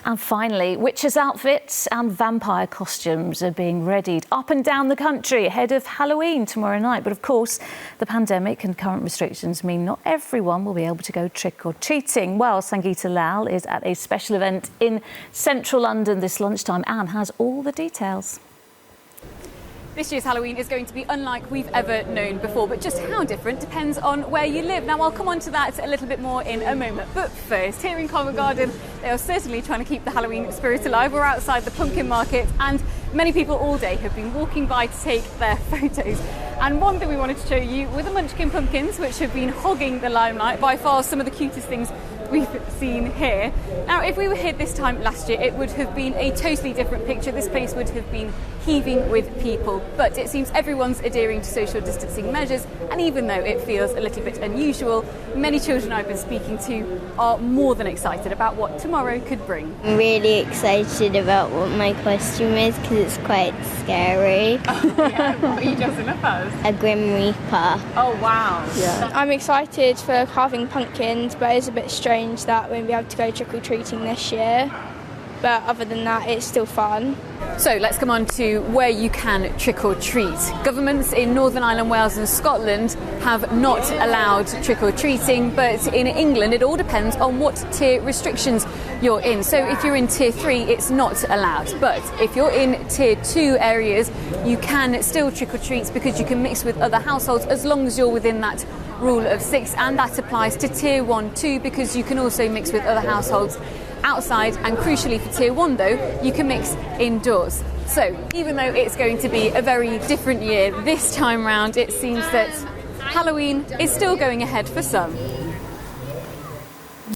And finally, witches' outfits and vampire costumes are being readied up and down the country ahead of Halloween tomorrow night. But of course, the pandemic and current restrictions mean not everyone will be able to go trick-or-treating. Well, Sangeeta Lal is at a special event in central London this lunchtime and has all the details. This year's Halloween is going to be unlike we've ever known before, but just how different depends on where you live. Now, I'll come on to that a little bit more in a moment. But first, here in Covent Garden, they are certainly trying to keep the Halloween spirit alive. We're outside the pumpkin market and many people all day have been walking by to take their photos. And one thing we wanted to show you were the Munchkin pumpkins, which have been hogging the limelight. By far some of the cutest things we've seen here. Now, if we were here this time last year, it would have been a totally different picture. This place would have been heaving with people, but it seems everyone's adhering to social distancing measures, and even though it feels a little bit unusual, many children I've been speaking to are more than excited about what tomorrow could bring. I'm really excited about what my costume is because it's quite scary. Yeah, what are you dressing up as? A Grim Reaper. Oh wow. Yeah. I'm excited for carving pumpkins, but it's a bit strange that we won't be able to go trick-or-treating this year. But other than that, it's still fun. So let's come on to where you can trick-or-treat. Governments in Northern Ireland, Wales and Scotland have not allowed trick-or-treating, but in England it all depends on what tier restrictions you're in. So if you're in tier 3, it's not allowed. But if you're in tier 2 areas, you can still trick-or-treat because you can mix with other households as long as you're within that rule of 6, and that applies to tier 1 too, because you can also mix with other households outside, and crucially for tier 1 though, you can mix indoors. So even though it's going to be a very different year this time round, it seems that Halloween is still going ahead for some.